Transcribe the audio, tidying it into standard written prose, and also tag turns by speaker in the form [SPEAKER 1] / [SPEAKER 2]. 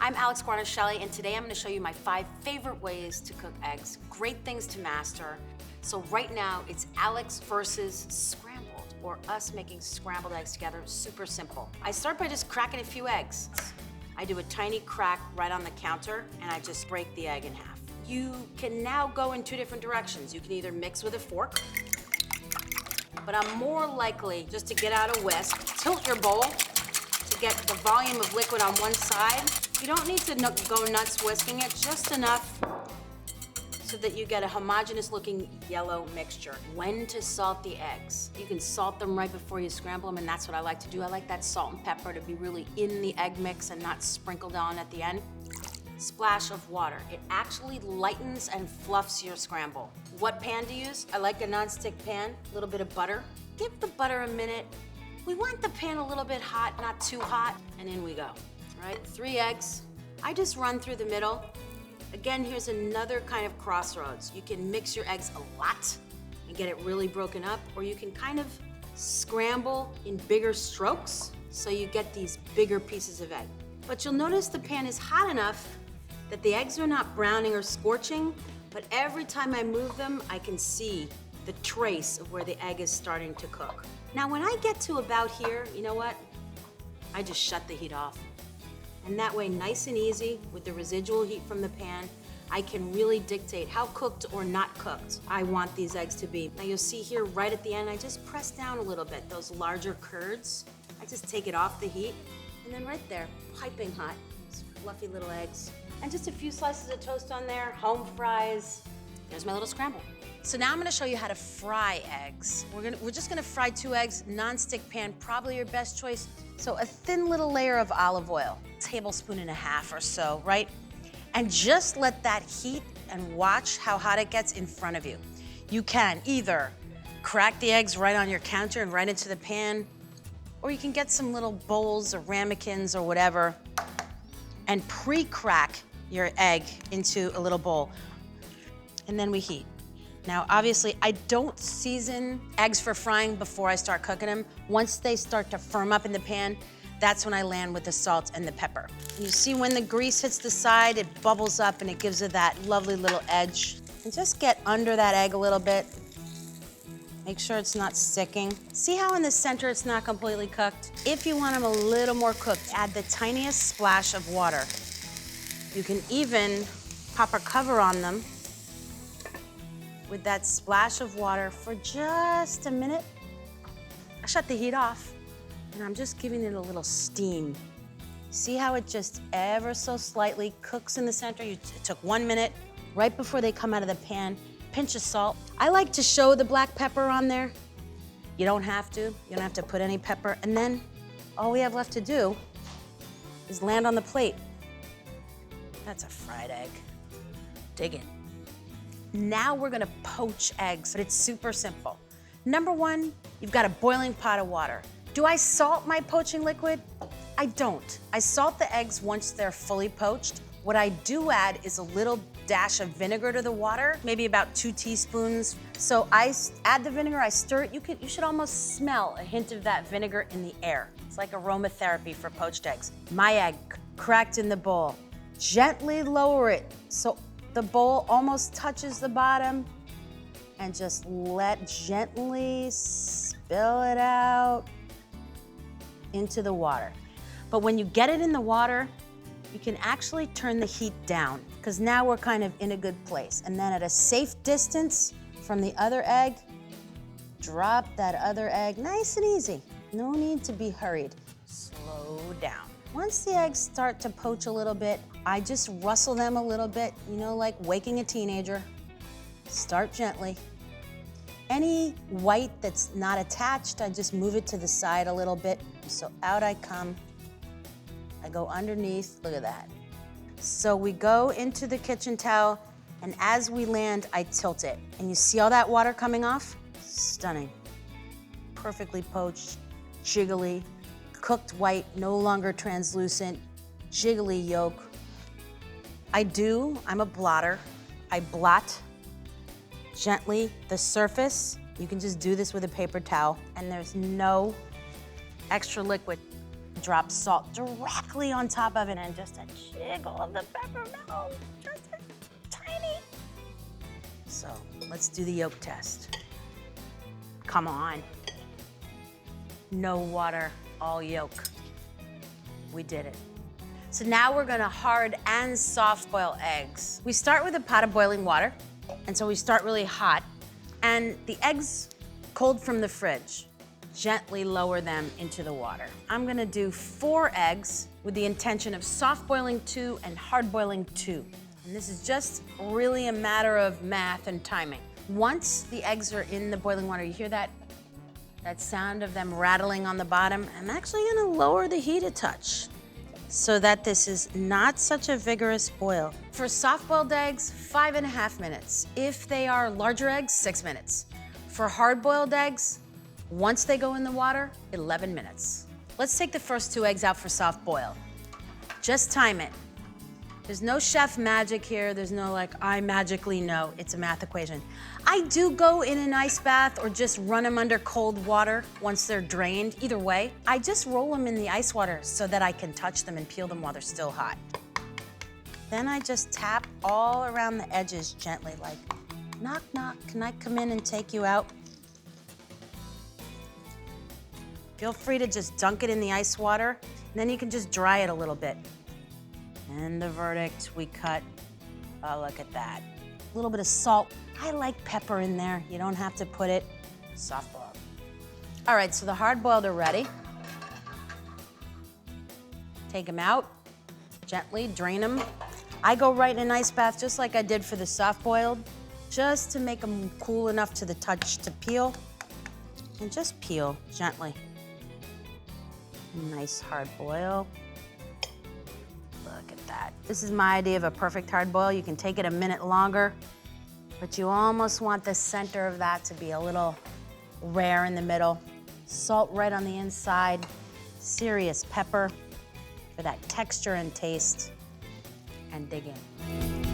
[SPEAKER 1] I'm Alex Guarnaschelli, and today I'm going to show you my 5 favorite ways to cook eggs. Great things to master. So right now, it's Alex versus scrambled, or us making scrambled eggs together. Super simple. I start by just cracking a few eggs. I do a tiny crack right on the counter, and I just break the egg in half. You can now go in 2 different directions. You can either mix with a fork, but I'm more likely just to get out a whisk, tilt your bowl to get the volume of liquid on one side. You don't need to go nuts whisking it, just enough so that you get a homogeneous looking yellow mixture. When to salt the eggs. You can salt them right before you scramble them, and that's what I like to do. I like that salt and pepper to be really in the egg mix and not sprinkled on at the end. Splash of water. It actually lightens and fluffs your scramble. What pan to use? I like a non-stick pan, a little bit of butter. Give the butter a minute. We want the pan a little bit hot, not too hot, and in we go. All right, 3 eggs. I just run through the middle. Again, here's another kind of crossroads. You can mix your eggs a lot and get it really broken up, or you can kind of scramble in bigger strokes so you get these bigger pieces of egg. But you'll notice the pan is hot enough that the eggs are not browning or scorching, but every time I move them, I can see the trace of where the egg is starting to cook. Now, when I get to about here, you know what? I just shut the heat off. And that way, nice and easy, with the residual heat from the pan, I can really dictate how cooked or not cooked I want these eggs to be. Now you'll see here right at the end, I just press down a little bit, those larger curds. I just take it off the heat, and then right there, piping hot, these fluffy little eggs. And just a few slices of toast on there, home fries. There's my little scramble. So now I'm gonna show you how to fry eggs. We're just gonna fry 2 eggs, non-stick pan, probably your best choice. So a thin little layer of olive oil, 1.5 tablespoons or so, right? And just let that heat and watch how hot it gets in front of you. You can either crack the eggs right on your counter and right into the pan, or you can get some little bowls or ramekins or whatever and pre-crack your egg into a little bowl. And then we heat. Now, obviously, I don't season eggs for frying before I start cooking them. Once they start to firm up in the pan, that's when I land with the salt and the pepper. And you see when the grease hits the side, it bubbles up and it gives it that lovely little edge. And just get under that egg a little bit. Make sure it's not sticking. See how in the center it's not completely cooked? If you want them a little more cooked, add the tiniest splash of water. You can even pop a cover on them with that splash of water for just a minute. I shut the heat off, and I'm just giving it a little steam. See how it just ever so slightly cooks in the center? It took 1 minute. Right before they come out of the pan, pinch of salt. I like to show the black pepper on there. You don't have to. You don't have to put any pepper. And then all we have left to do is land on the plate. That's a fried egg. Dig in. Now we're gonna poach eggs, but it's super simple. Number 1, you've got a boiling pot of water. Do I salt my poaching liquid? I don't. I salt the eggs once they're fully poached. What I do add is a little dash of vinegar to the water, maybe about 2 teaspoons. So I add the vinegar, I stir it. You should almost smell a hint of that vinegar in the air. It's like aromatherapy for poached eggs. My egg cracked in the bowl. Gently lower it so the bowl almost touches the bottom, and just let gently spill it out into the water. But when you get it in the water, you can actually turn the heat down, because now we're kind of in a good place. And then at a safe distance from the other egg, drop that other egg nice and easy. No need to be hurried. Slow down. Once the eggs start to poach a little bit, I just rustle them a little bit, you know, like waking a teenager. Start gently. Any white that's not attached, I just move it to the side a little bit. So out I come. I go underneath, look at that. So we go into the kitchen towel, and as we land, I tilt it. And you see all that water coming off? Stunning. Perfectly poached, jiggly, cooked white, no longer translucent, jiggly yolk. I'm a blotter. I blot gently the surface. You can just do this with a paper towel, and there's no extra liquid. Drop salt directly on top of it and just a jiggle of the pepper melt, just tiny. So let's do the yolk test. Come on. No water, all yolk. We did it. So now we're gonna hard and soft boil eggs. We start with a pot of boiling water, and so we start really hot, and the eggs cold from the fridge. Gently lower them into the water. I'm gonna do 4 eggs with the intention of soft boiling 2 and hard boiling 2. And this is just really a matter of math and timing. Once the eggs are in the boiling water, you hear that sound of them rattling on the bottom? I'm actually gonna lower the heat a touch so that this is not such a vigorous boil. For soft-boiled eggs, 5.5 minutes. If they are larger eggs, 6 minutes. For hard-boiled eggs, once they go in the water, 11 minutes. Let's take the first 2 eggs out for soft boil. Just time it. There's no chef magic here. There's no like, I magically know. It's a math equation. I do go in an ice bath or just run them under cold water once they're drained. Either way, I just roll them in the ice water so that I can touch them and peel them while they're still hot. Then I just tap all around the edges gently, like, knock, knock, can I come in and take you out? Feel free to just dunk it in the ice water, and then you can just dry it a little bit. And the verdict, we cut, oh, look at that. A little bit of salt. I like pepper in there. You don't have to put it. Soft boiled. All right, so the hard boiled are ready. Take them out, gently drain them. I go right in an ice bath just like I did for the soft boiled, just to make them cool enough to the touch to peel. And just peel gently. Nice hard boil. Look at that. This is my idea of a perfect hard boil. You can take it a minute longer, but you almost want the center of that to be a little rare in the middle. Salt right on the inside, serious pepper for that texture and taste, and dig in.